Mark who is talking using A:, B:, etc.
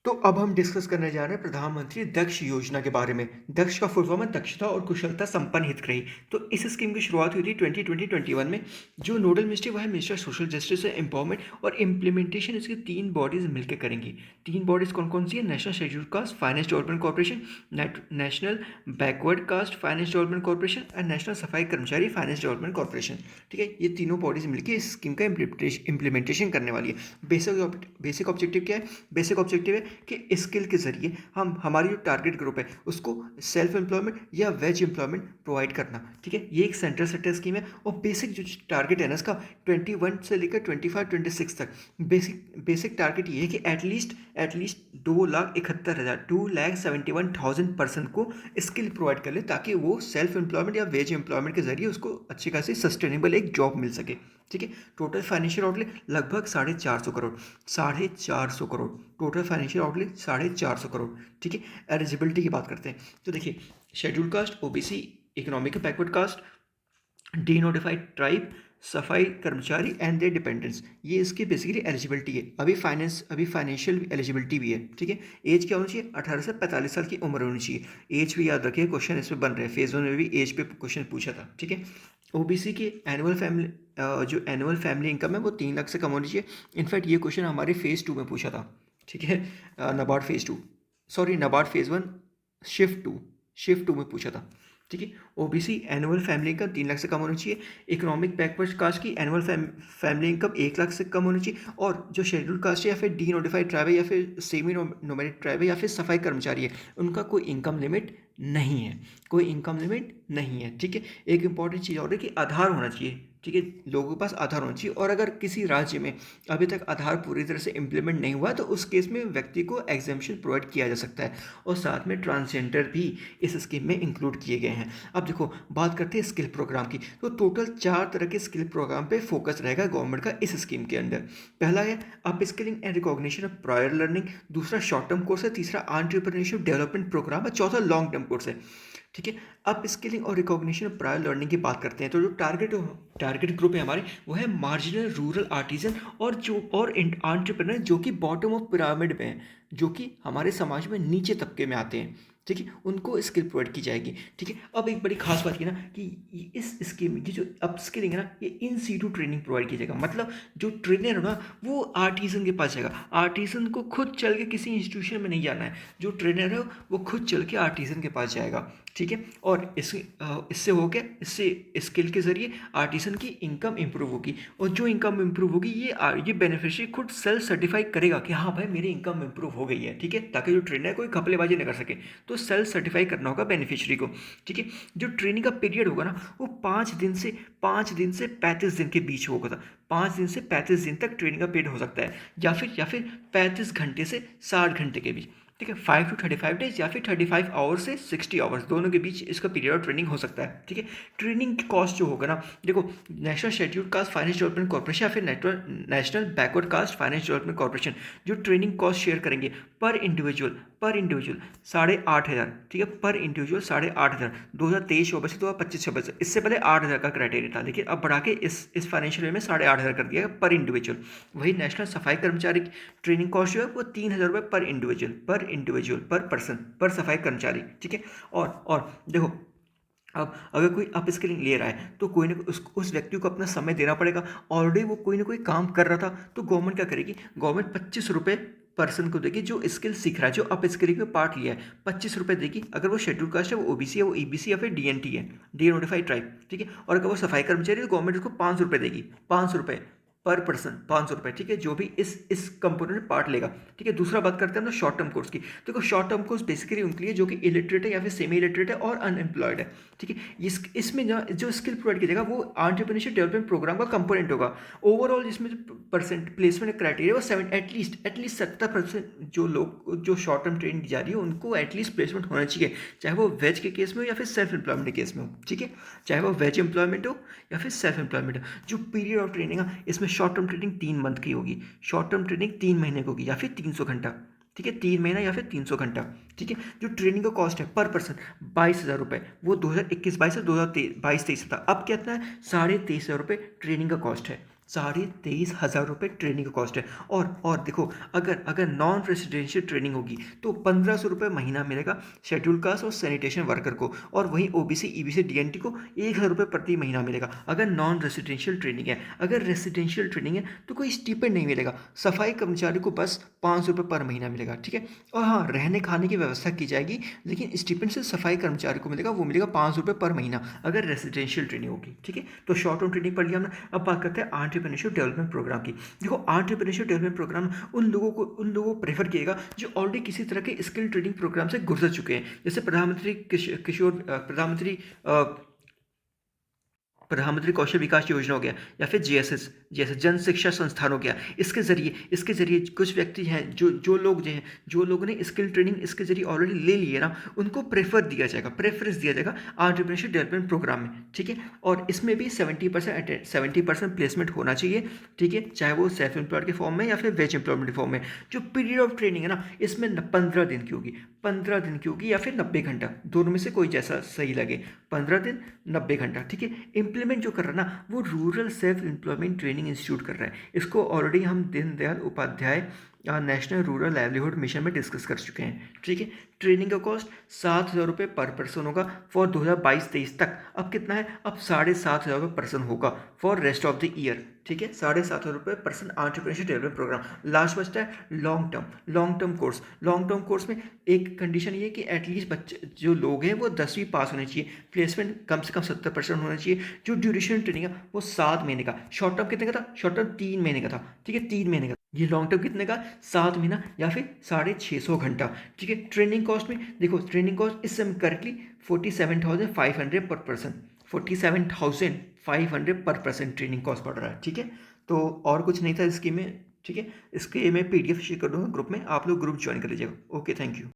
A: तो अब हम डिस्कस करने जा रहे हैं प्रधानमंत्री दक्ष योजना के बारे में। दक्ष का फुल फॉर्म है दक्षता और कुशलता संपन्न हितग्राही। तो इस स्कीम की शुरुआत हुई थी 2021 में। जो नोडल मिनिस्ट्री वह है minister of social justice empowerment और इम्प्लीमेंटेशन इसकी 3 बॉडीज मिलकर करेंगी। 3 बॉडीज कौन कौन सी है? National schedule caste finance development corporation, national backward caste finance development corporation और नेशनल सफाई कर्मचारी फाइनेंस डेवलपमेंट कॉर्पोरेशन। ठीक है, ये तीनों बॉडीज मिलकर इस स्कीम का इम्प्लीमेंटेशन करने वाली है। बेसिक ऑब्जेक्टिव क्या है? बेसिक ऑब्जेक्टिव है कि स्किल के ज़रिए हम हमारी जो टारगेट ग्रुप है उसको सेल्फ एम्प्लॉयमेंट या वेज एम्प्लॉयमेंट प्रोवाइड करना। ठीक है, ये एक सेंट्रल सेक्टर स्कीम है और बेसिक जो टारगेट है ना इसका 21 से लेकर 25-26 तक बेसिक टारगेट ये है कि एटलीस्ट 2,71,000 पर्सन को स्किल प्रोवाइड कर ले ताकि वो सेल्फ एम्प्लॉयमेंट या वेज एम्प्लॉयमेंट के जरिए उसको अच्छी खासी सस्टेनेबल एक जॉब मिल सके। ठीक है, टोटल फाइनेंशियल आउटले लगभग 450 crore total financial outlay 450 crore. ठीक है, एलिजिबिलिटी की बात करते हैं तो देखिए, schedule caste, OBC, economic backward cast, D notified tribe, सफाई कर्मचारी एंड देयर डिपेंडेंट्स, ये इसकी बेसिकली एलिजिबिलिटी है। अभी फाइनेंशियल एलिजिबिलिटी भी है। ठीक है, एज क्या होनी चाहिए? 18 से 45 साल की उम्र होनी चाहिए। एज भी याद रखिए, क्वेश्चन इसमें बन रहे हैं, फेज 1 में भी एज पे क्वेश्चन पूछा था। ठीक है, ओबीसी की जो एनुअल फैमिली इनकम है वो 3 लाख से कम होनी चाहिए। इनफैक्ट ये क्वेश्चन हमारे फेज़ 2 में पूछा था। ठीक है, NABARD phase 2, sorry NABARD phase 1 shift two में पूछा था। ठीक है, OBC annual family income 3 lakh से कम होनी चाहिए। इकोनॉमिक बैकवर्ड कास्ट की एनुअल फैमिली इनकम 1 लाख से कम होनी चाहिए। और जो शेड्यूल कास्ट है या फिर डी नोटिफाइड ट्राइब है या फिर सेमी नोमैडिक ट्राइब है या फिर सफाई कर्मचारी है, उनका कोई इनकम लिमिट नहीं है। कोई इनकम लिमिट नहीं है। ठीक है, एक इंपॉर्टेंट चीज़ और है कि आधार होना चाहिए। ठीक है, लोगों के पास आधार होना चाहिए। और अगर किसी राज्य में अभी तक आधार पूरी तरह से इम्प्लीमेंट नहीं हुआ तो उस केस में व्यक्ति को एग्जेम्पशन प्रोवाइड किया जा सकता है। और साथ में ट्रांसजेंडर भी इस स्कीम में इंक्लूड किए गए हैं। अब देखो, बात करते हैं स्किल प्रोग्राम की। तो टोटल 4 तरह के स्किल प्रोग्राम पे फोकस रहेगा गवर्नमेंट का इस स्कीम के अंदर। पहला है up skilling and recognition of prior learning, दूसरा शॉर्ट टर्म कोर्स है, तीसरा एंटरप्रेन्योरशिप डेवलपमेंट प्रोग्राम है, चौथा लॉन्ग टर्म कोर्स है। ठीक है, अप स्किलिंग और रिकॉग्निशन ऑफ प्रायर लर्निंग की बात करते हैं तो जो टारगेट ग्रुप है हमारे वो है मार्जिनल रूरल आर्टिजन और एंटरप्रेन्योर जो कि बॉटम ऑफ पिरामिड में हैं, जो कि हमारे समाज में नीचे तबके में आते हैं। ठीक है, उनको स्किल प्रोवाइड की जाएगी। ठीक है, अब एक बड़ी खास बात ये ना कि इस स्कीम की जो अप स्किलिंग है ना, ये इन सीटू ट्रेनिंग प्रोवाइड की जाएगा। मतलब जो ट्रेनर है ना वो आर्टिजन के पास जाएगा। आर्टिजन को खुद चल के किसी इंस्टीट्यूशन में नहीं जाना है। जो ट्रेनर है वो खुद चल के आर्टिजन के पास जाएगा। ठीक है, और इससे हो गया, इससे स्किल के जरिए आर्टिसन की इनकम इंप्रूव होगी। और जो इनकम इंप्रूव होगी ये बेनिफिशियरी खुद सेल्फ सर्टिफाई करेगा कि हाँ भाई मेरी इनकम इंप्रूव हो गई है। ठीक है, ताकि जो ट्रेनर है कोई घपलेबाजी न कर सके। तो सेल्फ सर्टिफाई करना होगा बेनिफिशियरी को। ठीक है, जो ट्रेनिंग का पीरियड होगा ना वो 5 दिन से 35 दिन के बीच होगा था। 5 दिन से 35 दिन तक ट्रेनिंग का पीरियड हो सकता है, या फिर 35 घंटे से 60 घंटे के बीच। ठीक है, 5 to 35 डेज या फिर 35 आवर्स से 60 आवर्स दोनों के बीच इसका पीरियड ऑफ ट्रेनिंग हो सकता है। ठीक है, ट्रेनिंग की कॉस्ट जो होगा ना, देखो, national schedule caste finance development corporation या फिर national backward caste finance development corporation जो ट्रेनिंग कॉस्ट शेयर करेंगे पर इंडिविजुअल 8,500। ठीक है, पर इंडिविजुअल 8,500। 2023 शोबे से 2025 शोबे से, इससे पहले 8,000 का क्राइटेरिया था, लेकिन अब बढ़ा के इस फाइनेंशियल ईयर में 8,500 कर दिया है पर इंडिविजुअल। वही नेशनल सफाई कर्मचारी की ट्रेनिंग कॉस्ट जो है वो 3,000 रुपये पर पर्सन पर सफाई कर्मचारी। ठीक है, और देखो, अब अगर कोई अप स्किलिंग ले रहा है तो कोई ना कोई उस व्यक्ति को अपना समय देना पड़ेगा। ऑलरेडी वो कोई ना कोई काम कर रहा था तो गवर्नमेंट क्या करेगी? गवर्नमेंट 25 रुपये पर्सन को देगी जो स्किल सीख रहा है, जो अप स्किलिंग में पार्ट लिया है, 25 रुपये देगी। अगर वो शेड्यूल कास्ट है, वो ओबीसी है, वो ईबीसी या फिर डीएनटी है, डी नोटिफाइड ट्राइब। ठीक है, और अगर वो सफाई कर्मचारी है तो गवर्नमेंट उसको 500 रुपये देगी। 500 रुपये पर पर्सन, 500 रुपये। ठीक है, जो भी इस कंपोनेंट में पार्ट लेगा। ठीक है, दूसरा बात करते हैं हम शॉर्ट टर्म कोर्स की। देखो, शॉर्ट टर्म कोर्स बेसिकली उनके लिए जो कि इलिटरेट है या फिर सेमी इलिटरेट है और अनएम्प्लॉयड है। ठीक है, इसमें जो स्किल प्रोवाइड कीजिएगा वो एंटरप्रेन्योरशिप डेवलपमेंट प्रोग्राम का कंपोनेंट होगा। ओवरऑल इसमें जो परसेंट प्लेसमेंट क्राइटेरिया वो एटलीस्ट 70% जो लोग जो शॉर्ट टर्म ट्रेनिंग दी जा रही है उनको एटलीस्ट प्लेसमेंट होना चाहिए, चाहे वो वेज के केस में हो या फिर सेल्फ एम्प्लॉयमेंट के केस में हो। ठीक है, चाहे वो वेज एम्प्लॉयमेंट हो या फिर सेल्फ एम्प्लॉयमेंट हो। जो पीरियड ऑफ ट्रेनिंग है इसमें शॉर्ट टर्म ट्रेनिंग 3 मंथ की होगी, शॉर्ट टर्म ट्रेनिंग 3 महीने की होगी या फिर 300 घंटा। ठीक है, 3 महीना या फिर 300 घंटा। ठीक है, जो ट्रेनिंग का कॉस्ट है पर पर्सन 22,000 रुपये, वो 2021-22 से 2022-23 था। अब कितना है? 23,500 रुपये ट्रेनिंग का कॉस्ट है। ₹23,500 ट्रेनिंग का कॉस्ट है। और देखो, अगर अगर नॉन रेसिडेंशियल ट्रेनिंग होगी तो ₹1,500 महीना मिलेगा शेड्यूल कास्ट और सैनिटेशन वर्कर को, और वहीं ओबीसी ईबीसी डीएनटी को ₹1,000 प्रति महीना मिलेगा अगर नॉन रेसिडेंशियल ट्रेनिंग है। अगर रेसिडेंशियल ट्रेनिंग है तो कोई स्टीपेंड नहीं मिलेगा, सफाई कर्मचारी को बस ₹500 पर महीना मिलेगा, ठीक है। और हाँ, रहने खाने की व्यवस्था की जाएगी, लेकिन स्टीपेंड से सफाई कर्मचारी को मिलेगा, वो मिलेगा ₹500 पर महीना अगर रेसिडेंशियल ट्रेनिंग होगी, ठीक है। तो शॉर्ट टर्म ट्रेनिंग पढ़ लिया हमने। अब बात करते हैं एंटरप्रेन्योरशिप डेवलपमेंट प्रोग्राम की। देखो, एंटरप्रेन्योरशिप डेवलपमेंट प्रोग्राम उन लोगों को प्रेफर किएगा जो ऑलरेडी किसी तरह के स्किल ट्रेनिंग प्रोग्राम से गुजर चुके हैं, जैसे प्रधानमंत्री कौशल विकास योजना हो गया, या फिर जीएसएस जैसे जन शिक्षा संस्थान हो गया। इसके जरिए कुछ व्यक्ति हैं, जो लोगों ने स्किल ट्रेनिंग इसके जरिए ऑलरेडी ले लिए ना, उनको प्रेफरेंस दिया जाएगा एंटरप्रेन्योरशिप डेवलपमेंट प्रोग्राम में, ठीक है। और इसमें भी 70% प्लेसमेंट होना चाहिए, ठीक है, चाहे वो सेल्फ एम्प्लॉयड के फॉर्म में या फिर वेज एम्प्लॉयमेंट के फॉर्म में। जो पीरियड ऑफ ट्रेनिंग है ना, इसमें 15 दिन की होगी या फिर 90 घंटा, दोनों में से कोई जैसा सही लगे, 15 दिन 90 घंटा, ठीक है। इम्प्लीमेंट जो कर रहा है ना, वो rural self employment training institute कर रहा है। इसको ऑलरेडी हम Deendayal Upadhyay national rural livelihood mission में डिस्कस कर चुके हैं, ठीक है। ट्रेनिंग का कॉस्ट ₹7,000 पर पर्सन होगा फॉर 2022-23 तक। अब कितना है, अब ₹7,500 पर पर्सन होगा for rest of the year, ठीक है। ₹7,500 person entrepreneurship development programme. Last बचता है लॉन्ग टर्म कोर्स में एक कंडीशन ये है कि एटलीस्ट बच्चे जो लोग हैं वो 10वीं पास होने चाहिए, प्लेसमेंट कम से कम 70% होना चाहिए। जो ड्यूरेशन ट्रेनिंग है वो 7 महीने का। शॉर्ट टर्म कितने का था? शॉर्ट टर्म 3 महीने का था, ठीक है, 3 महीने का। ये लॉन्ग टर्म कितने का? 7 महीना या फिर 650 घंटा, ठीक है। ट्रेनिंग कॉस्ट में देखो, ट्रेनिंग कॉस्ट इस समय करेक्टली 47,500 पर पर्सन, 47,500 पर पर्सन ट्रेनिंग कॉस्ट पड़ रहा है, ठीक है। तो और कुछ नहीं था इस स्कीम में, ठीक है। इसके मैं पीडीएफ शेयर कर दूंगा ग्रुप में, आप लोग ग्रुप ज्वाइन कर लीजिएगा। Okay, thank you.